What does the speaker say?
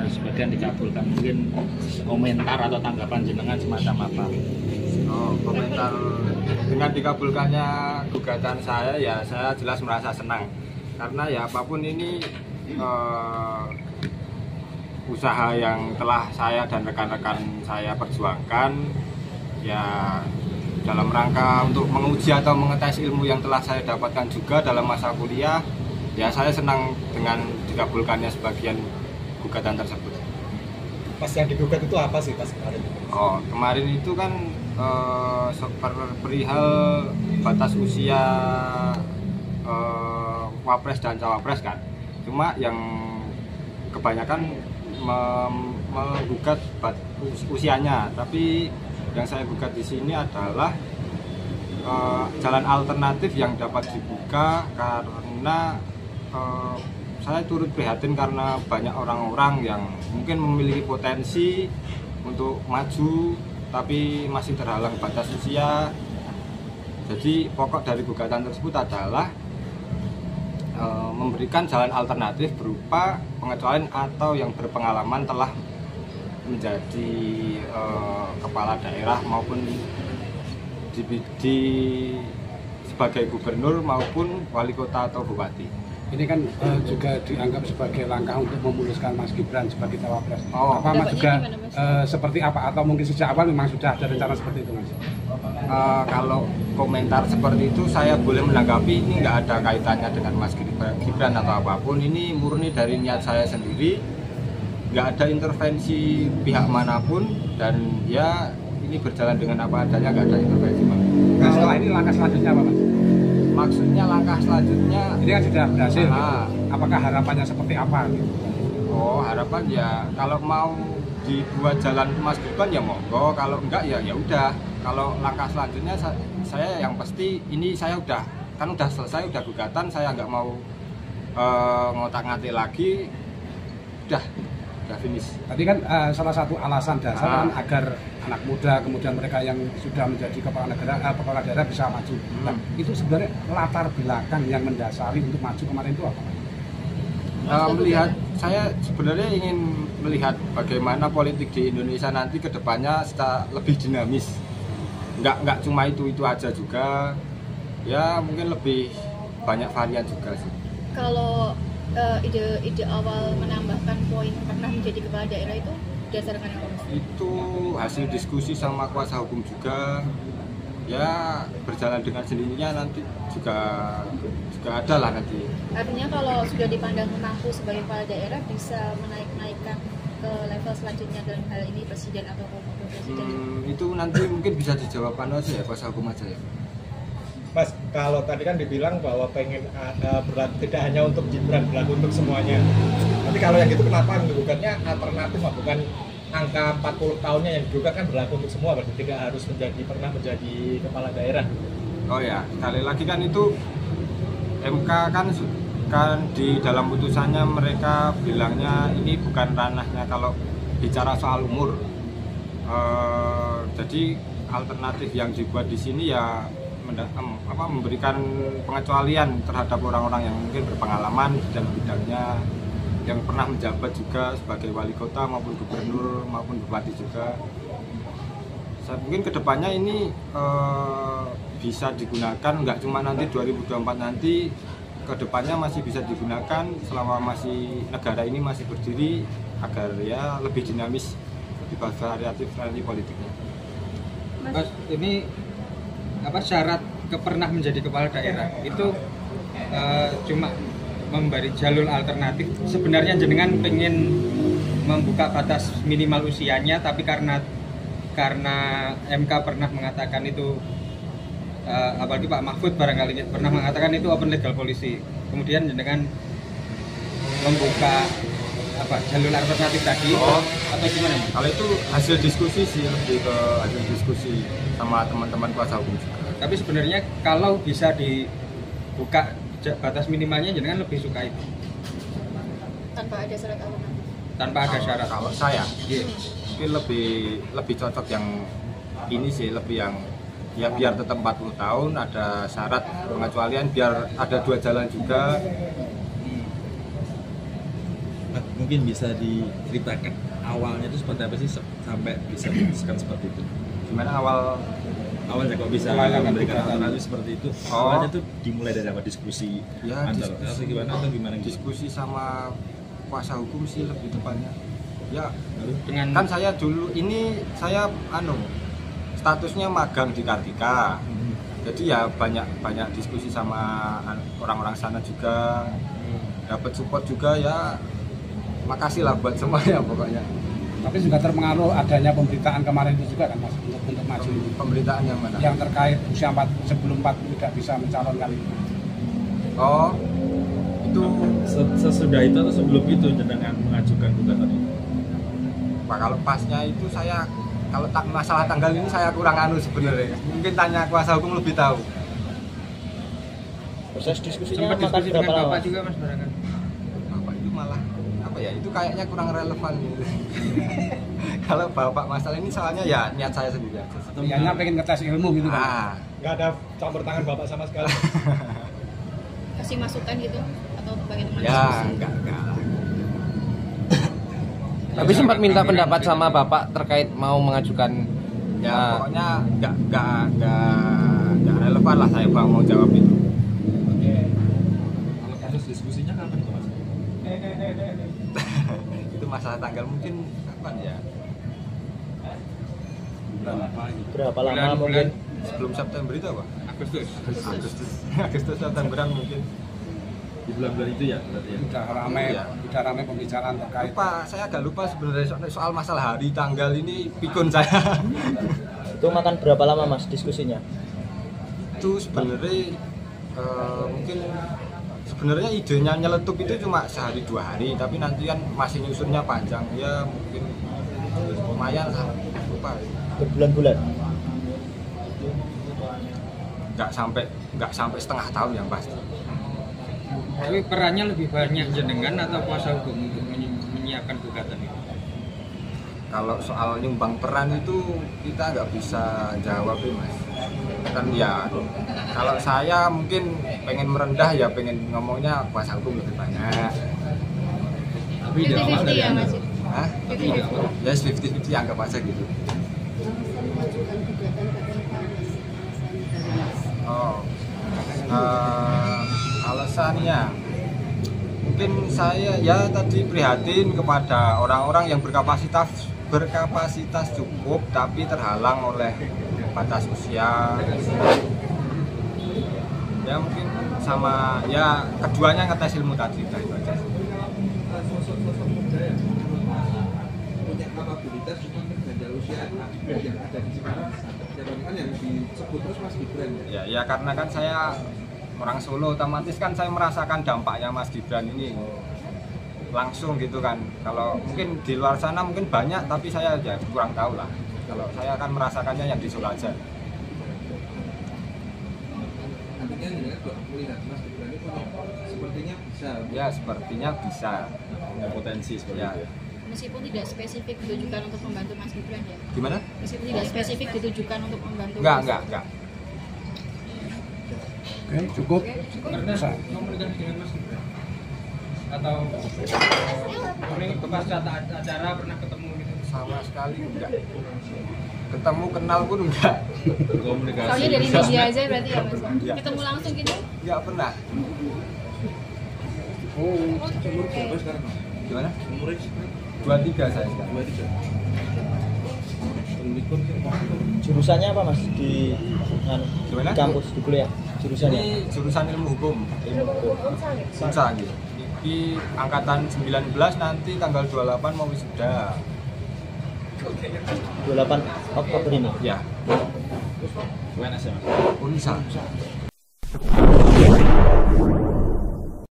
sebagian dikabulkan. Mungkin komentar atau tanggapan jenengan semacam apa? Oh, komentar dengan dikabulkannya gugatan saya, ya saya jelas merasa senang karena ya apapun ini usaha yang telah saya dan rekan-rekan saya perjuangkan ya dalam rangka untuk menguji atau mengetes ilmu yang telah saya dapatkan juga dalam masa kuliah, ya saya senang dengan dikabulkannya sebagian gugatan tersebut. Pas yang digugat itu apa sih pas kemarin? Oh, kemarin itu kan perihal batas usia wapres dan cawapres kan. Cuma yang kebanyakan menggugat usianya, tapi yang saya gugat di sini adalah jalan alternatif yang dapat dibuka karena saya turut prihatin karena banyak orang-orang yang mungkin memiliki potensi untuk maju tapi masih terhalang batas usia. Jadi pokok dari gugatan tersebut adalah memberikan jalan alternatif berupa pengecualian atau yang berpengalaman telah menjadi kepala daerah maupun di sebagai gubernur maupun wali kota atau bupati. Ini kan juga dianggap sebagai langkah untuk memuluskan Mas Gibran sebagai cawapres. Oh, apa Mas juga seperti apa atau mungkin sejak awal memang sudah ada rencana seperti itu Mas? Kalau komentar seperti itu saya boleh menanggapi, ini nggak ada kaitannya dengan Mas Gibran atau apapun. Ini murni dari niat saya sendiri, nggak ada intervensi pihak manapun dan ya ini berjalan dengan apa adanya, nggak ada intervensi manapun. Nah, setelah ini langkah selanjutnya apa Mas? Maksudnya langkah selanjutnya ini kan sudah berhasil gitu. Apakah harapannya seperti apa gitu? Oh, harapan ya kalau mau dibuat jalan Mas Gibran ya monggo, kalau enggak ya udah. Kalau langkah selanjutnya saya yang pasti ini saya udah selesai, udah gugatan, saya nggak mau ngotak-ngatik lagi, udah finish. Tadi kan salah satu alasan dasar kan agar anak muda kemudian mereka yang sudah menjadi kepala daerah bisa maju. Nah, itu sebenarnya latar belakang yang mendasari untuk maju kemarin itu apa? Saya sebenarnya ingin melihat bagaimana politik di Indonesia nanti ke depannya lebih dinamis. Nggak cuma itu aja juga, ya mungkin lebih banyak varian juga sih. Kalau ide awal menambahkan poin pernah menjadi kepala daerah itu berdasarkan apa Mas? Itu hasil diskusi sama kuasa hukum juga, ya berjalan dengan sendirinya nanti juga ada lah nanti. Artinya kalau sudah dipandang mampu sebagai kepala daerah bisa menaikkan ke level selanjutnya dalam hal ini presiden atau wakil presiden? Itu nanti mungkin bisa dijawab aja ya, kuasa hukum aja ya. Mas, kalau tadi kan dibilang bahwa pengen berlaku tidak hanya untuk Gibran, berlaku untuk semuanya. Tapi kalau yang gitu kenapa menggugatnya alternatif, bukan angka 40 tahunnya yang digugat kan berlaku untuk semua, berarti tidak harus pernah menjadi kepala daerah. Oh ya, sekali lagi kan itu MK kan di dalam putusannya mereka bilangnya ini bukan ranahnya kalau bicara soal umur. Jadi alternatif yang dibuat di sini ya memberikan pengecualian terhadap orang-orang yang mungkin berpengalaman di dalam bidangnya, yang pernah menjabat juga sebagai wali kota maupun gubernur maupun bupati juga. Mungkin kedepannya ini bisa digunakan nggak cuma nanti 2024 nanti, kedepannya masih bisa digunakan selama masih negara ini masih berdiri agar ya lebih dinamis, lebih variatif nanti politiknya. Mas, ini syarat pernah menjadi kepala daerah itu cuma memberi jalur alternatif. Sebenarnya jenengan pengen membuka batas minimal usianya, tapi karena MK pernah mengatakan itu apalagi Pak Mahfud barangkali pernah mengatakan itu open legal policy, kemudian jenengan membuka jalur alternatif tadi atau gimana? Kalau itu hasil diskusi sih, lebih ke hasil diskusi sama teman-teman kuasa hukum juga. Tapi sebenarnya kalau bisa dibuka batas minimalnya, jenengan lebih suka itu tanpa ada syarat alternatif? Tanpa ada syarat. Kalau saya, mungkin lebih cocok yang ini sih, lebih yang ya biar tetap 40 tahun, ada syarat pengecualian, biar ada dua jalan juga. mungkin bisa diceritakan awalnya itu seperti apa sih sampai bisa memutuskan seperti itu? Gimana Awalnya kok bisa memberikan alternatif seperti itu? Awalnya tuh dimulai dari apa? Diskusi Ya, antar diskusi. atau gimana? Diskusi sama kuasa hukum sih lebih tepatnya. Ya, Dengan kan saya dulu ini saya statusnya magang di Kartika. Jadi ya banyak diskusi sama orang-orang sana juga, dapat support juga ya. Makasih lah buat semuanya pokoknya. Tapi juga terpengaruh adanya pemberitaan kemarin itu juga kan Mas untuk maju ini. Pemberitaan yang mana? Yang terkait usia sebelum 40 tidak bisa mencalonkan itu. Oh, itu Sesudah itu atau sebelum itu jenengan mengajukan gugatan itu? Pak, kalau pasnya itu saya kalau masalah tanggal ini saya kurang sebenarnya. Mungkin tanya kuasa hukum lebih tahu. Proses diskusinya sempat makan diskusi berapa dengan lama? Bapak juga Mas barengan. Bapak itu malah apa ya? Itu kayaknya kurang relevan gitu. Kalau bapak masalah ini soalnya ya niat saya sendiri aja. Kayaknya pengen ngetes ilmu gitu kan. Nggak ada campur tangan bapak sama sekali. Kasih masukan gitu atau bagaimana? Ya, diskusi? enggak lah. Tapi sempat minta pendapat sama Bapak terkait mau mengajukan Ya, pokoknya enggak relevan lah saya Bang mau jawab itu. Kalau proses diskusinya kapan tuh Mas? Itu masalah tanggal mungkin kapan ya? Bulan apa gitu? berapa lama Bulan- mungkin? Sebelum September itu apa? Agustus. Agustus Septemberan mungkin. Di bulan-bulan itu ya berarti ya? Udah ramai pembicaraan terkait. Saya agak lupa sebenarnya soal masalah hari tanggal ini pikun saya. Itu makan berapa lama Mas diskusinya? Itu sebenarnya mungkin sebenarnya idenya nyeletuk itu cuma sehari 2 hari, tapi nanti kan masih nyusunnya panjang ya mungkin lumayan lah, lupa. Berbulan-bulan. Nggak sampai setengah tahun yang pasti. Tapi perannya lebih banyak jenengan atau kuasa hukum untuk menyiapkan gugatan itu? Kalau soal nyumbang peran itu kita nggak bisa jawab ya Mas. Kan ya kalau saya mungkin pengen merendah ya pengen ngomongnya kuasa hukum lebih banyak. Tapi di awal 50-50 dari ya Anda? Mas? Hah? 50-50. Ya 50-50 anggap aja gitu. Oh, alasannya mungkin saya ya tadi prihatin kepada orang-orang yang berkapasitas cukup tapi terhalang oleh batas usia. Ya mungkin sama ya keduanya ngetes ilmu tadi itu aja sih. Punya kapabilitas untuk mengganjal usia yang ada di sekarang kan yang disebut terus Mas Gibran ya? Ya karena kan saya orang Solo, otomatis kan saya merasakan dampaknya Mas Gibran ini langsung gitu kan. Kalau mungkin di luar sana mungkin banyak, tapi saya ya kurang tahu lah. Kalau saya akan merasakannya yang di Solo aja. Artinya ya, melihat Mas Gibran itu sepertinya bisa. Ya sepertinya bisa. Punya potensi seperti Ya. itu ya? Meskipun tidak spesifik ditujukan untuk membantu Mas Gibran ya. Gimana? Meskipun tidak spesifik ditujukan untuk membantu. Enggak. Oke, cukup. Pernah komunikasi dengan Mas Gibran? Atau pas acara pernah ketemu gitu? Sama sekali enggak. Ketemu kenal pun enggak. Komunikasi. Soalnya dari media aja berarti ya Mas. Iya. Ketemu langsung gitu? Enggak pernah. Umur berapa sekarang Mas? Gimana? Umurnya 23 saya sekarang. 23. Jurusannya apa Mas di Gimana? kampus di kuliah? Jurusannya? Ini jurusan ilmu hukum. Susah gitu. Ini angkatan 19 nanti tanggal 28 mau wisuda. 28 Oktober ini. Ya, UNS ya Mas? Unsa.